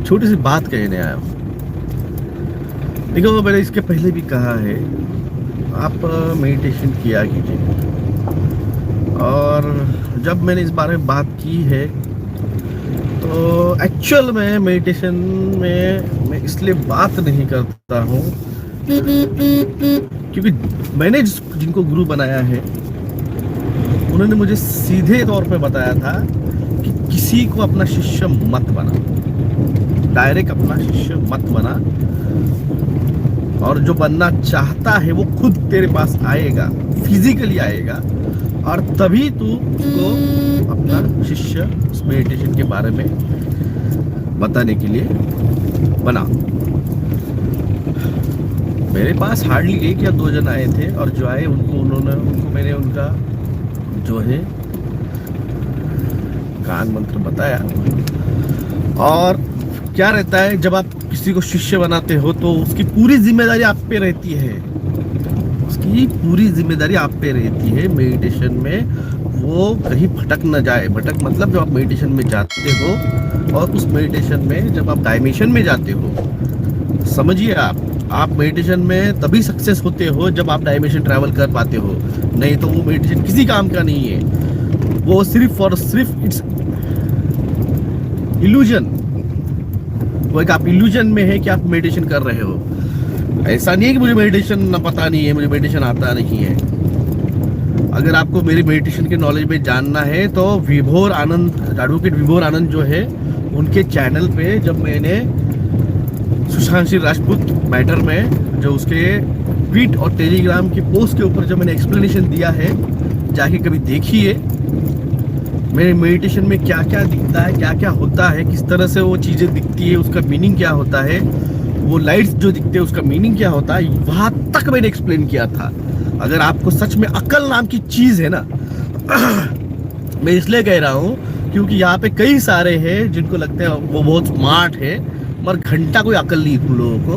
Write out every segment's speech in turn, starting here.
छोटी सी बात कहने आया हूँ। देखो, मैंने इसके पहले भी कहा है, आप मेडिटेशन किया कीजिए। और जब मैंने इस बारे में बात की है तो एक्चुअल में मेडिटेशन में मैं इसलिए बात नहीं करता हूँ क्योंकि मैंने जिनको गुरु बनाया है उन्होंने मुझे सीधे तौर पे बताया था कि किसी को अपना शिष्य मत बना, डायरेक्ट अपना शिष्य मत बना, और जो बनना चाहता है वो खुद तेरे पास आएगा, फिजिकली आएगा, और तभी तू उसको अपना शिष्य उस मेडिटेशन के बारे में बताने के लिए बना। मेरे पास हार्डली 1 या 2 जन आए थे, और जो आए उनको मैंने उनका जो है कान मंत्र बताया। और क्या रहता है, जब आप किसी को शिष्य बनाते हो तो उसकी पूरी जिम्मेदारी आप पे रहती है, उसकी पूरी जिम्मेदारी आप पे रहती है मेडिटेशन में वो कहीं भटक न जाए। भटक मतलब जब आप मेडिटेशन में जाते हो, और उस मेडिटेशन में जब आप डायमेंशन में जाते हो, समझिए आप मेडिटेशन में तभी सक्सेस होते हो जब आप डायमेंशन ट्रैवल कर पाते हो, नहीं तो वो मेडिटेशन किसी काम का नहीं है। वो सिर्फ और सिर्फ इट्स इल्यूजन, वो एक आप इल्यूजन में है कि आप मेडिटेशन कर रहे हो। ऐसा नहीं है कि मुझे मेडिटेशन ना पता नहीं है, मुझे मेडिटेशन आता नहीं है। अगर आपको मेरी मेडिटेशन के नॉलेज में जानना है तो विभोर आनंद, एडवोकेट विभोर आनंद जो है, उनके चैनल पे जब मैंने सुशांत सिंह राजपूत मैटर में जो उसके ट्वीट और टेलीग्राम की पोस्ट के ऊपर जब मैंने एक्सप्लेनेशन दिया है, जाके कभी देखिए मेरे मेडिटेशन में क्या क्या दिखता है, क्या क्या होता है, किस तरह से वो चीज़ें दिखती है, उसका मीनिंग क्या होता है, वो लाइट्स जो दिखते हैं उसका मीनिंग क्या होता है, वहाँ तक मैंने एक्सप्लेन किया था। अगर आपको सच में अकल नाम की चीज़ है ना मैं इसलिए कह रहा हूँ क्योंकि यहाँ पे कई सारे हैं जिनको लगता है वो बहुत स्मार्ट है, मगर घंटा कोई अकल नहीं तुम लोगों को।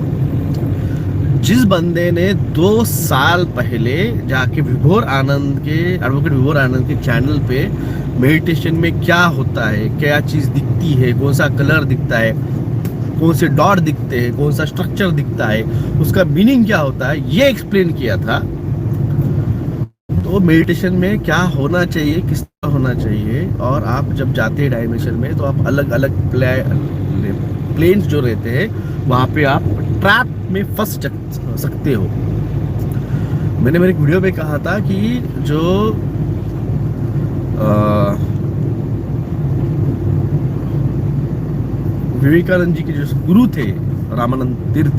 जिस बंदे ने 2 साल पहले जाके विभोर आनंद के, एडवोकेट विभोर आनंद के चैनल पे मेडिटेशन में क्या होता है, क्या चीज़ दिखती है, कौन सा कलर दिखता है, कौन से डॉट दिखते हैं, कौन सा स्ट्रक्चर दिखता है, उसका मीनिंग क्या होता है, ये एक्सप्लेन किया था। तो मेडिटेशन में क्या होना चाहिए, किस तरह होना चाहिए, और आप जब जाते हैं डायमेंशन में तो आप अलग अलग प्लेन्स जो रहते हैं वहाँ पे आप ट्रैप में फंस सकते हो। मैंने मेरे वीडियो में कहा था कि जो विवेकानंद जी के जो गुरु थे रामानंद तीर्थ,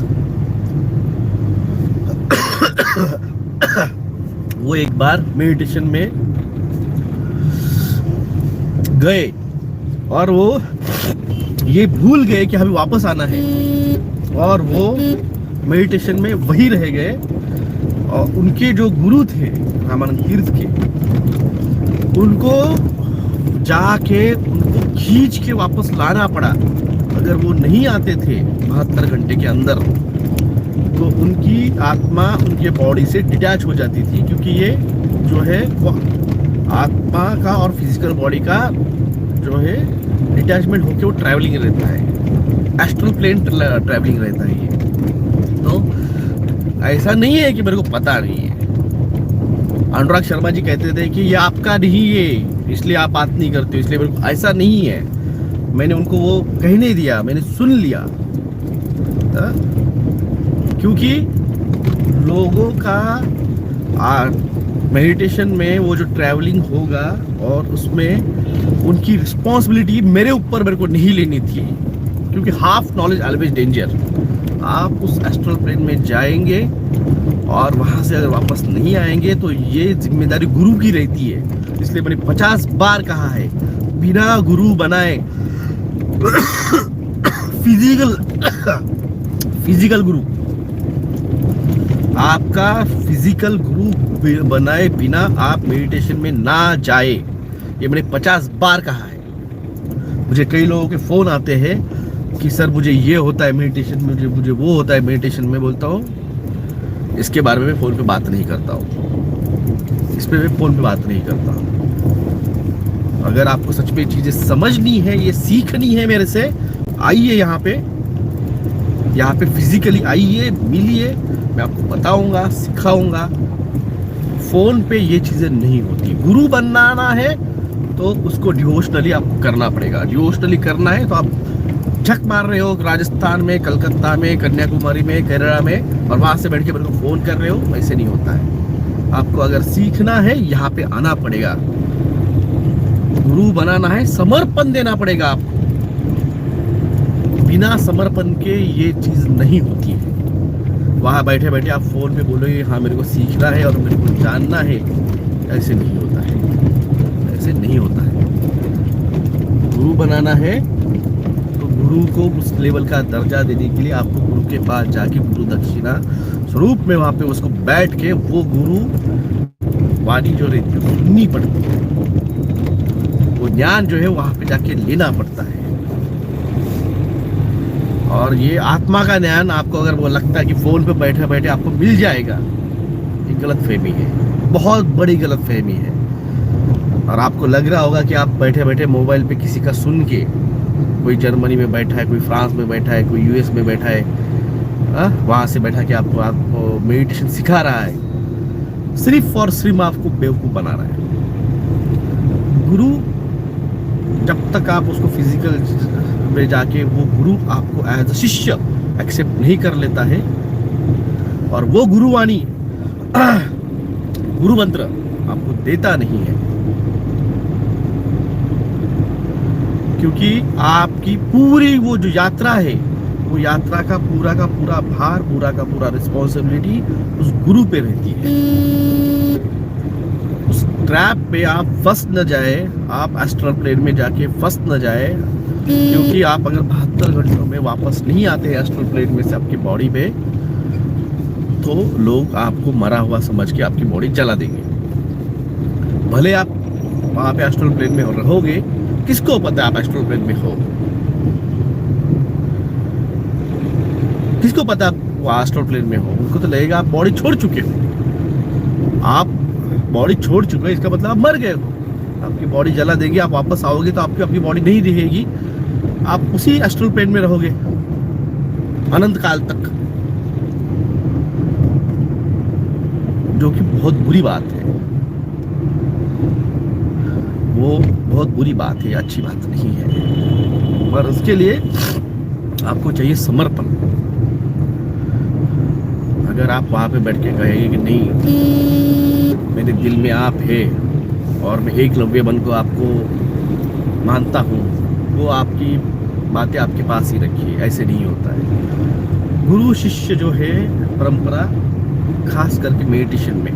वो एक बार मेडिटेशन में गए और वो ये भूल गए कि हमें वापस आना है, और वो मेडिटेशन में वही रह गए। और उनके जो गुरु थे रामानंद तीर्थ के, उनको जाके उनको खींच के वापस लाना पड़ा। अगर वो नहीं आते थे 72 घंटे के अंदर तो उनकी आत्मा उनके बॉडी से डिटैच हो जाती थी, क्योंकि ये जो है वो आत्मा का और फिजिकल बॉडी का जो है डिटैचमेंट होके वो ट्रैवलिंग रहता है, एस्ट्रल प्लेन ट्रैवलिंग रहता है ये। तो ऐसा नहीं है कि मेरे को पता नहीं है। अनुराग शर्मा जी कहते थे कि ये आपका नहीं है इसलिए आप बात नहीं करते हो, इसलिए मेरे को, ऐसा नहीं है। मैंने उनको वो कहने दिया, मैंने सुन लिया, क्योंकि लोगों का मेडिटेशन में वो जो ट्रैवलिंग होगा और उसमें उनकी रिस्पॉन्सिबिलिटी मेरे ऊपर मेरे को नहीं लेनी थी, क्योंकि हाफ नॉलेज ऑलवेज डेंजर। आप उस एस्ट्रल प्लेन में जाएंगे और वहाँ से अगर वापस नहीं आएंगे तो ये जिम्मेदारी गुरु की रहती है। इसलिए मैंने 50 बार कहा है, बिना गुरु बनाए फिजिकल गुरु, आपका फिजिकल गुरु बनाए बिना आप मेडिटेशन में ना जाए। ये मैंने 50 बार कहा है। मुझे कई लोगों के फोन आते हैं कि सर मुझे ये होता है मेडिटेशन में, मुझे वो होता है मेडिटेशन में। बोलता हूँ इसके बारे में फ़ोन पे बात नहीं करता हूँ, इस पर मैं फ़ोन पे बात नहीं करता हूँ। अगर आपको सच में चीज़ें समझनी है, ये सीखनी है मेरे से, आइए यहाँ पे फिजिकली आइए, मिलिए, मैं आपको बताऊंगा, सिखाऊंगा। फोन पे ये चीजें नहीं होती। गुरु बनना है तो उसको डिवोशनली आपको करना पड़ेगा। डिवोशनली करना है तो आप झक मार रहे हो राजस्थान में, कलकत्ता में, कन्याकुमारी में, केरला में, और वहां से बैठ के मेरे को फोन कर रहे हो, वैसे नहीं होता है। आपको अगर सीखना है यहाँ पे आना पड़ेगा, गुरु बनाना है, समर्पण देना पड़ेगा आपको। बिना समर्पण के ये चीज नहीं होती है। वहां बैठे बैठे आप फोन पे बोलोगे हाँ मेरे को सीखना है और मेरे को जानना है, ऐसे नहीं होता है, ऐसे नहीं होता है। गुरु बनाना है तो गुरु को उस लेवल का दर्जा देने के लिए आपको गुरु के पास जाके गुरु दक्षिणा स्वरूप में वहां पे उसको बैठ के वो गुरु वाणी जो रहती है सुननी पड़ती है, वो ज्ञान जो है वहां पे जाके लेना पड़ता है। और ये आत्मा का ज्ञान आपको अगर वो लगता है कि फोन पे बैठे बैठे आपको मिल जाएगा, ये गलत फहमी है, बहुत बड़ी गलत फहमी है। और आपको लग रहा होगा कि आप बैठे बैठे मोबाइल पे किसी का सुन के, कोई जर्मनी में बैठा है, कोई फ्रांस में बैठा है, कोई यूएस में बैठा है, वहां से बैठा के आपको मेडिटेशन सिखा रहा है, सिर्फ और सिर्फ आपको बेवकूफ बना रहा है। गुरु जब तक आप उसको फिजिकल में जाके वो गुरु आपको एज अ शिष्य एक्सेप्ट नहीं कर लेता है, और वो गुरुवाणी गुरु मंत्र आपको देता नहीं है, क्योंकि आपकी पूरी वो जो यात्रा है, वो यात्रा का पूरा भार, पूरा का पूरा रिस्पॉन्सिबिलिटी उस गुरु पे रहती है। उस ट्रैप पे आप फंस न जाए, आप एस्ट्रल प्लेन में जाके फंस न जाए, क्योंकि आप अगर 72 घंटों में वापस नहीं आते हैं एस्ट्रल प्लेन में से आपकी बॉडी पे, तो लोग आपको मरा हुआ समझ के आपकी बॉडी जला देंगे। भले आप वहां पे एस्ट्रल प्लेन में रहोगे, किसको पता आप एस्ट्रल प्लेन में हो, किसको पता आप एस्ट्रल प्लेन में हो? उनको तो लगेगा आप बॉडी छोड़ चुके हो। आप बॉडी छोड़ चुके हो इसका मतलब आप मर गए हो। आपकी बॉडी जला देगी, आप वापस आओगे तो आपकी अपनी बॉडी नहीं रहेगी, आप उसी एस्ट्रल प्लेन में रहोगे अनंत काल तक, जो कि बहुत बुरी बात है। वो बहुत बुरी बात है, अच्छी बात नहीं है। पर उसके लिए आपको चाहिए समर्पण। अगर आप वहां पे बैठ के कहेंगे कि नहीं, मेरे दिल में आप है और मैं एकलव्य बन को आपको मानता हूँ, वो आपकी बातें आपके पास ही रखिए, ऐसे नहीं होता है। गुरु शिष्य जो है परंपरा, खास करके मेडिटेशन में,